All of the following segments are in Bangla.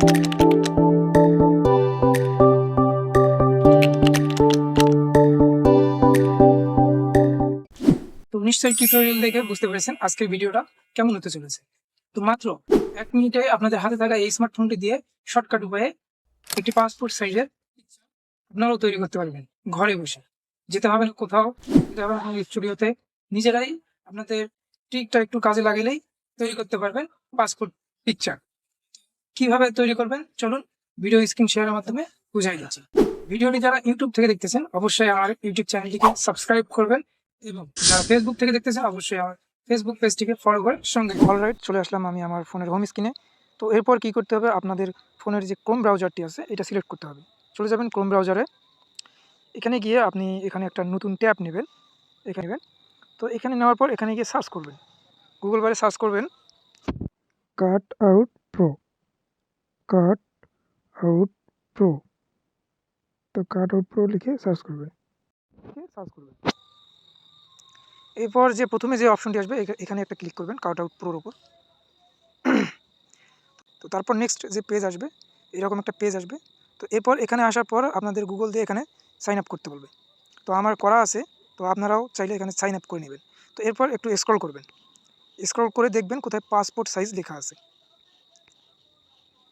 তো নিশ্চয়ই টিউটোরিয়াল দেখে বুঝতে পেরেছেন আজকের ভিডিওটা কেমন হতে চলেছে। তো মাত্র 1 মিনিটে আপনাদের হাতে থাকা এই স্মার্টফোনটি দিয়ে শর্টকাট উপায়ে একটি পাসপোর্ট সাইজের আপনারাও তৈরি করতে পারবেন ঘরে বসে। যেতে হবে না কোথাও, যেতে হবে না স্টুডিওতে। নিজেরাই আপনাদের ট্রিকটা একটু কাজে লাগালেই তৈরি করতে পারবেন পাসপোর্ট পিকচার। কিভাবে তৈরি করবেন চলুন ভিডিও স্ক্রিন শেয়ারের মাধ্যমে বুঝাই দিচ্ছি। ভিডিওটি যারা ইউটিউব থেকে দেখতেছেন অবশ্যই আমার ইউটিউব চ্যানেলটিকে সাবস্ক্রাইব করবেন, এবং যারা ফেসবুক থেকে দেখতেছেন অবশ্যই আমার ফেসবুক পেজটিকে ফলো করে সঙ্গে। অলরাইট, চলে আসলাম আমি আমার ফোনের হোম স্ক্রিনে। তো এরপর কি করতে হবে, আপনাদের ফোনের যে ক্রোম ব্রাউজারটি আছে এটা সিলেক্ট করতে হবে। চলে যাবেন ক্রোম ব্রাউজারে। এখানে গিয়ে আপনি এখানে একটা নতুন ট্যাব নেবেন, এখানে নেবেন। তো এখানে নেওয়ার পর এখানে গিয়ে সার্চ করবেন, গুগল বারে সার্চ করবেন cut out pro, cut out pro. তো কাট আউট প্রো লিখে সার্চ করবেন, এরপর যে প্রথমে যে অপশনটি আসবে এখানে একটা ক্লিক করবেন কাট আউট প্রোর উপর। তো তারপর নেক্সট যে পেজ আসবে, এরকম একটা পেজ আসবে। তো এরপর এখানে আসার পর আপনাদের গুগল দিয়ে এখানে সাইন আপ করতে বলবে। তো আমার করা আছে, তো আপনারাও চাইলে এখানে সাইন আপ করে নেবেন। তো এরপর একটু স্ক্রল করবেন, স্ক্রল করে দেখবেন কোথায় পাসপোর্ট সাইজ লেখা আছে।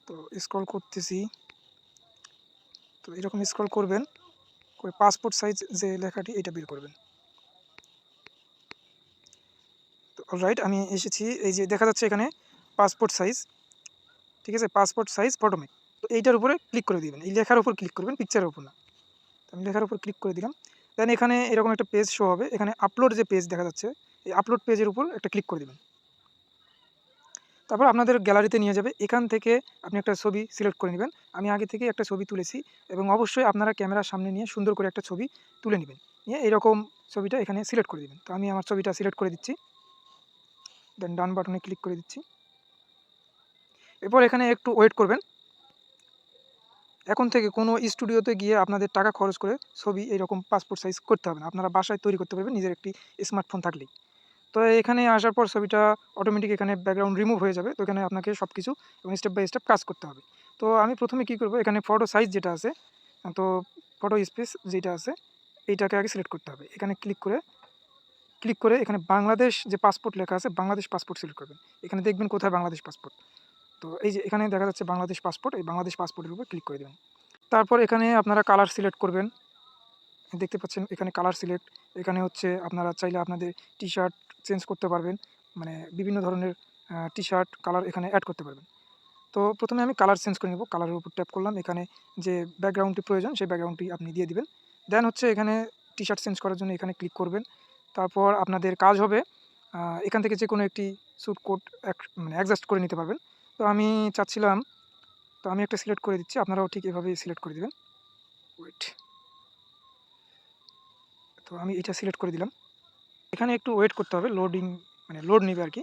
তো স্ক্রল করতেছি, তো এরকম স্ক্রল করবেন করে পাসপোর্ট সাইজ যে লেখাটি এটা বের করবেন। তো অলরাইট, আমি এসেছি, এই যে দেখা যাচ্ছে এখানে পাসপোর্ট সাইজ, ঠিক আছে, পাসপোর্ট সাইজ ফটোমেক। তো এইটার উপরে ক্লিক করে দিবেন, এই লেখার উপর ক্লিক করবেন, পিকচারের উপর না। তো আমি লেখার উপর ক্লিক করে দিলাম। দেন এখানে এরকম একটা পেজ শো হবে, এখানে আপলোড যে পেজ দেখা যাচ্ছে এই আপলোড পেজের উপর একটা ক্লিক করে দিবেন। তারপর আপনাদের গ্যালারিতে নিয়ে যাবে, এখান থেকে আপনি একটা ছবি সিলেক্ট করে নেবেন। আমি আগে থেকে একটা ছবি তুলেছি, এবং অবশ্যই আপনারা ক্যামেরার সামনে নিয়ে সুন্দর করে একটা ছবি তুলে নেবেন, নিয়ে এরকম ছবিটা এখানে সিলেক্ট করে দেবেন। তো আমি আমার ছবিটা সিলেক্ট করে দিচ্ছি, দেন ডান বাটনে ক্লিক করে দিচ্ছি। এরপর এখানে একটু ওয়েট করবেন। এখন থেকে কোনো স্টুডিওতে গিয়ে আপনাদের টাকা খরচ করে ছবি এরকম পাসপোর্ট সাইজ করতে হবে না, আপনারা বাসায় তৈরি করতে পারবেন নিজের একটি স্মার্টফোন থাকলেই। তো এখানে আসার পর ছবিটা অটোমেটিক এখানে ব্যাকগ্রাউন্ড রিমুভ হয়ে যাবে। তো এখানে আপনাকে সব কিছু এবং স্টেপ বাই স্টেপ কাজ করতে হবে। তো আমি প্রথমে কী করব, এখানে ফটো সাইজ যেটা আছে, তো ফটো স্পেস যেটা আছে এইটাকে আগে সিলেক্ট করতে হবে। এখানে ক্লিক করে এখানে বাংলাদেশ যে পাসপোর্ট লেখা আছে বাংলাদেশ পাসপোর্ট সিলেক্ট করবেন। এখানে দেখবেন কোথায় বাংলাদেশ পাসপোর্ট। তো এই যে এখানে দেখা যাচ্ছে বাংলাদেশ পাসপোর্ট, এই বাংলাদেশ পাসপোর্টের উপর ক্লিক করে দেবেন। তারপর এখানে আপনারা কালার সিলেক্ট করবেন, দেখতে পাচ্ছেন এখানে কালার সিলেক্ট। এখানে হচ্ছে আপনারা চাইলে আপনাদের টি শার্ট চেঞ্জ করতে পারবেন, মানে বিভিন্ন ধরনের টি শার্ট কালার এখানে অ্যাড করতে পারবেন। তো প্রথমে আমি কালার চেঞ্জ করে নেব, কালারের উপর ট্যাপ করলাম, এখানে যে ব্যাকগ্রাউন্ডটি প্রয়োজন সেই ব্যাকগ্রাউন্ডটি আপনি দিয়ে দিবেন। দেন হচ্ছে এখানে টি শার্ট চেঞ্জ করার জন্য এখানে ক্লিক করবেন। তারপর আপনাদের কাজ হবে এখান থেকে যে কোনো একটি স্যুট কোট মানে অ্যাডজাস্ট করে নিতে পারবেন। তো আমি চাচ্ছিলাম, তো আমি একটা সিলেক্ট করে দিচ্ছি, আপনারাও ঠিক এভাবেই সিলেক্ট করে দিবেন। ওয়েট, তো আমি এটা সিলেক্ট করে দিলাম। এখানে একটু ওয়েট করতে হবে, লোডিং মানে লোড নেবে আর কি।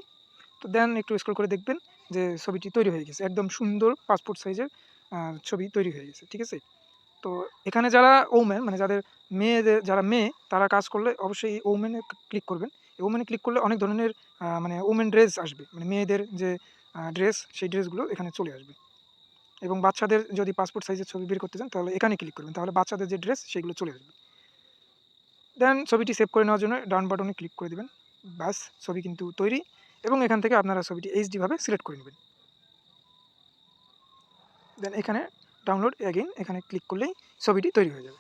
তো দেন একটু স্ক্রল করে দেখবেন যে ছবিটি তৈরি হয়ে গেছে, একদম সুন্দর পাসপোর্ট সাইজের ছবি তৈরি হয়ে গেছে, ঠিক আছে। তো এখানে যারা ওমেন মানে যাদের মেয়েদের, যারা মেয়ে তারা কাজ করলে অবশ্যই এই ওমেনে ক্লিক করবেন। এই ওমেনে ক্লিক করলে অনেক ধরনের মানে ওমেন ড্রেস আসবে, মানে মেয়েদের যে ড্রেস সেই ড্রেসগুলো এখানে চলে আসবে। এবং বাচ্চাদের যদি পাসপোর্ট সাইজের ছবি বের করতে চান তাহলে এখানে ক্লিক করবেন, তাহলে বাচ্চাদের যে ড্রেস সেগুলো চলে আসবে। দেন ছবিটি সেভ করে নেওয়ার জন্য ডান বাটনে ক্লিক করে দেবেন। ব্যাস, ছবি কিন্তু তৈরি। এবং এখান থেকে আপনারা ছবিটি এইচডি ভাবে সিলেক্ট করে নেবেন। দেন এখানে ডাউনলোড এগেইন এখানে ক্লিক করলেই ছবিটি তৈরি হয়ে যাবে।